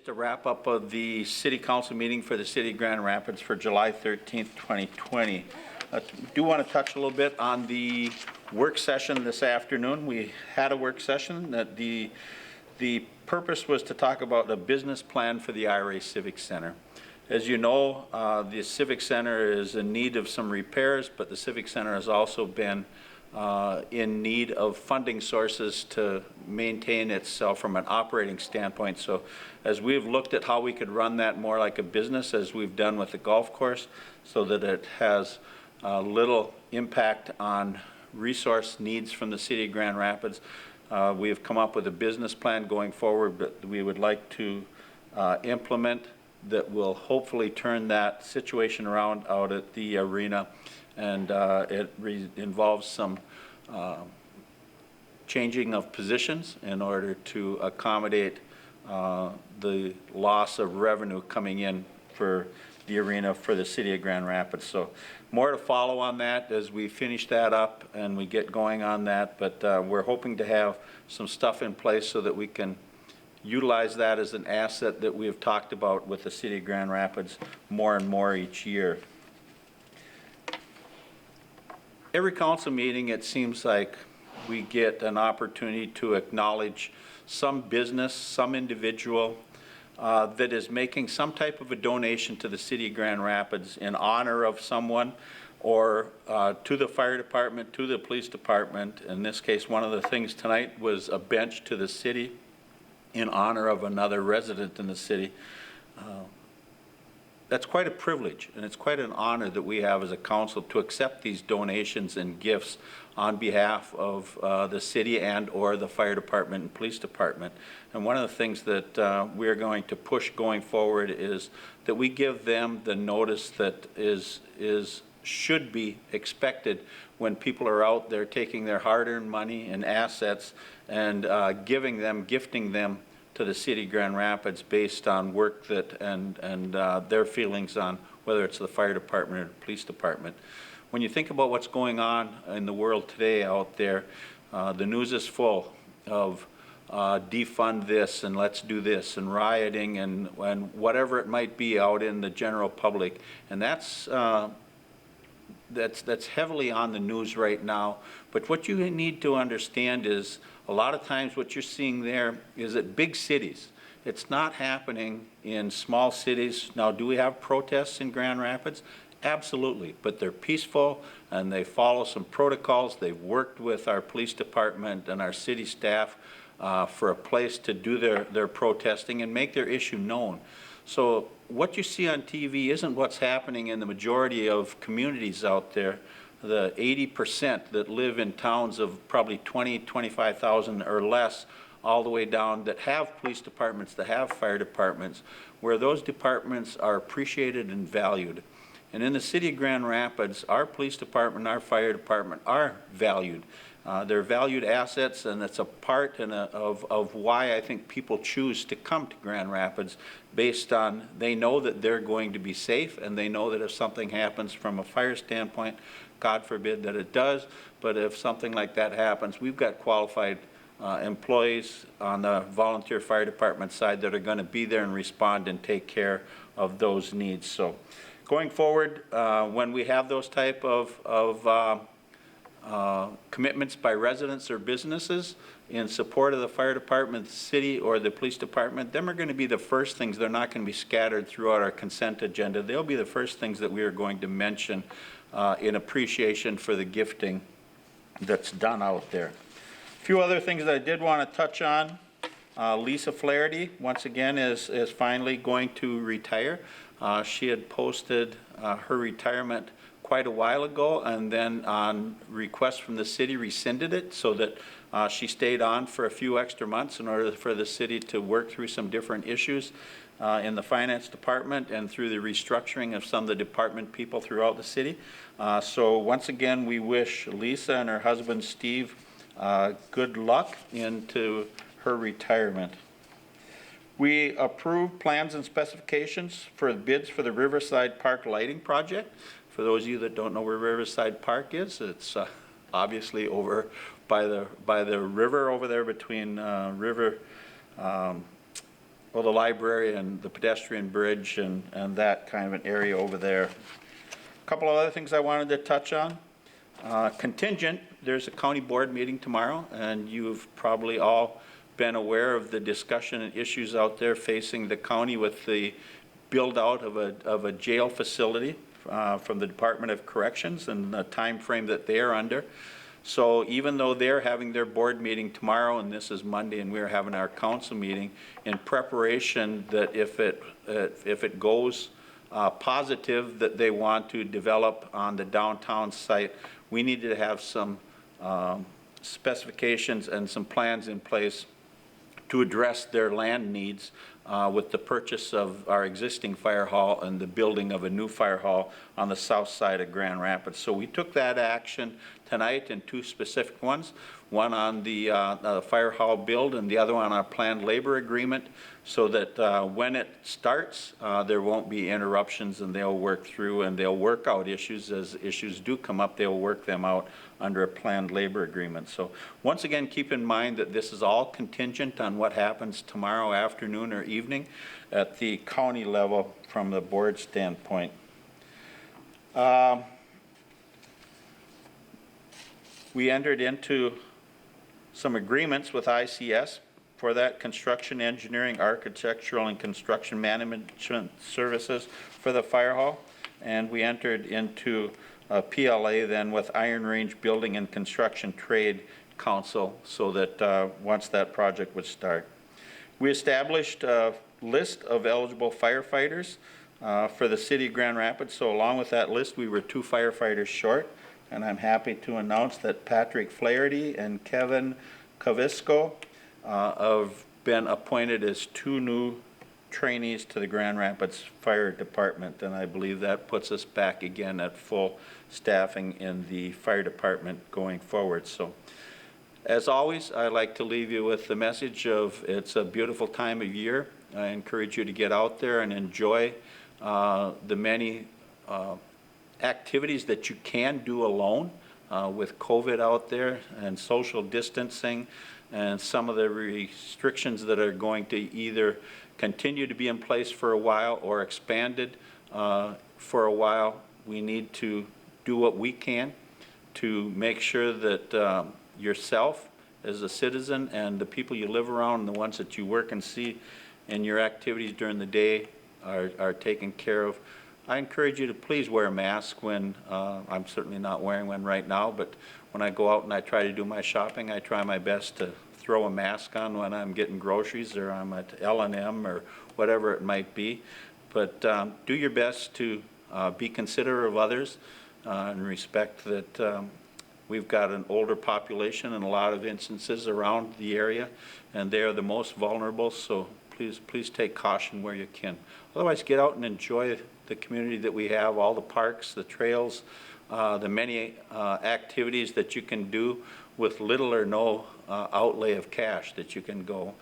just a wrap up of the City Council meeting for the City of Grand Rapids for July 13th, 2020. I do want to touch a little bit on the work session this afternoon. We had a work session that the purpose was to talk about a business plan for the IRA Civic Center. As you know, the Civic Center is in need of some repairs, but the Civic Center has also been in need of funding sources to maintain itself from an operating standpoint. So as we've looked at how we could run that more like a business, as we've done with the golf course, so that it has little impact on resource needs from the City of Grand Rapids, we have come up with a business plan going forward that we would like to implement that will hopefully turn that situation around out at the arena. And it involves some changing of positions in order to accommodate the loss of revenue coming in for the arena for the City of Grand Rapids. So more to follow on that as we finish that up and we get going on that. But we're hoping to have some stuff in place so that we can utilize that as an asset that we have talked about with the City of Grand Rapids more and more each year. Every council meeting, it seems like we get an opportunity to acknowledge some business, some individual that is making some type of a donation to the City of Grand Rapids in honor of someone, or to the fire department, to the police department. In this case, one of the things tonight was a bench to the city in honor of another resident in the city. That's quite a privilege, and it's quite an honor that we have as a council to accept these donations and gifts on behalf of the city and or the fire department and police department. And one of the things that we're going to push going forward is that we give them the notice that should be expected when people are out there taking their hard-earned money and assets and gifting them to the City of Grand Rapids based on work that and their feelings on whether it's the fire department or the police department. When you think about what's going on in the world today out there, the news is full of defund this and let's do this and rioting and whatever it might be out in the general public. And that's heavily on the news right now. But what you need to understand is a lot of times what you're seeing there is at big cities. It's not happening in small cities. Now, do we have protests in Grand Rapids? Absolutely, but they're peaceful and they follow some protocols. They've worked with our police department and our city staff for a place to do their protesting and make their issue known. So what you see on TV isn't what's happening in the majority of communities out there. The 80% that live in towns of probably 20, 25,000 or less, all the way down, that have police departments, that have fire departments, where those departments are appreciated and valued. And in the City of Grand Rapids, our police department, our fire department are valued. They're valued assets, and it's a part of why I think people choose to come to Grand Rapids, based on they know that they're going to be safe, and they know that if something happens from a fire standpoint, God forbid that it does, but if something like that happens, we've got qualified employees on the volunteer fire department side that are going to be there and respond and take care of those needs. So going forward, when we have those type of commitments by residents or businesses in support of the fire department, the city, or the police department, them are going to be the first things. They're not going to be scattered throughout our consent agenda. They'll be the first things that we are going to mention in appreciation for the gifting that's done out there. A few other things that I did want to touch on. Lisa Flaherty, once again, is finally going to retire. She had posted her retirement quite a while ago, and then on request from the city rescinded it so that she stayed on for a few extra months in order for the city to work through some different issues in the finance department and through the restructuring of some of the department people throughout the city. So once again, we wish Lisa and her husband Steve good luck into her retirement. We approved plans and specifications for bids for the Riverside Park lighting project. For those of you that don't know where Riverside Park is, it's obviously over by the river over there between well, the library and the pedestrian bridge and that kind of an area over there. A couple of other things I wanted to touch on. Contingent, there's a county board meeting tomorrow, and you've probably all been aware of the discussion and issues out there facing the county with the build-out of a jail facility from the Department of Corrections and the time frame that they're under. So even though they're having their board meeting tomorrow, and this is Monday, and we're having our council meeting, in preparation that if it goes positive that they want to develop on the downtown site, we need to have some specifications and some plans in place to address their land needs with the purchase of our existing fire hall and the building of a new fire hall on the south side of Grand Rapids. So we took that action tonight in two specific ones, one on the fire hall build and the other one on our planned labor agreement, so that when it starts, there won't be interruptions, and they'll work through and they'll work out issues. As issues do come up, they'll work them out under a planned labor agreement. So once again, keep in mind that this is all contingent on what happens tomorrow afternoon or evening at the county level from the board standpoint. We entered into some agreements with ICS for that construction, engineering, architectural, and construction management services for the fire hall. And we entered into a PLA then with Iron Range Building and Construction Trade Council, so that once that project would start. We established a list of eligible firefighters for the city of Grand Rapids. So along with that list, we were 2 firefighters short. And I'm happy to announce that Patrick Flaherty and Kevin Kavisko have been appointed as 2 new trainees to the Grand Rapids Fire Department, and I believe that puts us back again at full staffing in the fire department going forward. So, as always, I like to leave you with the message of it's a beautiful time of year. I encourage you to get out there and enjoy the many activities that you can do alone with COVID out there and social distancing and some of the restrictions that are going to either continue to be in place for a while or expanded for a while. We need to do what we can to make sure that yourself as a citizen and the people you live around and the ones that you work and see in your activities during the day are taken care of. I encourage you to please wear a mask when, I'm certainly not wearing one right now, but when I go out and I try to do my shopping, I try my best to throw a mask on when I'm getting groceries or I'm at L&M or whatever it might be. But do your best to be considerate of others and respect that we've got an older population in a lot of instances around the area, and they are the most vulnerable, so please take caution where you can. Otherwise, get out and enjoy the community that we have, all the parks, the trails, the many activities that you can do with little or no outlay of cash, that you can go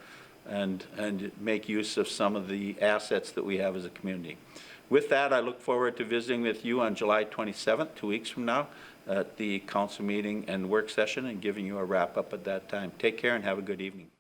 and make use of some of the assets that we have as a community. With that, I look forward to visiting with you on July 27th, 2 weeks from now, at the council meeting and work session, and giving you a wrap up at that time. Take care and have a good evening.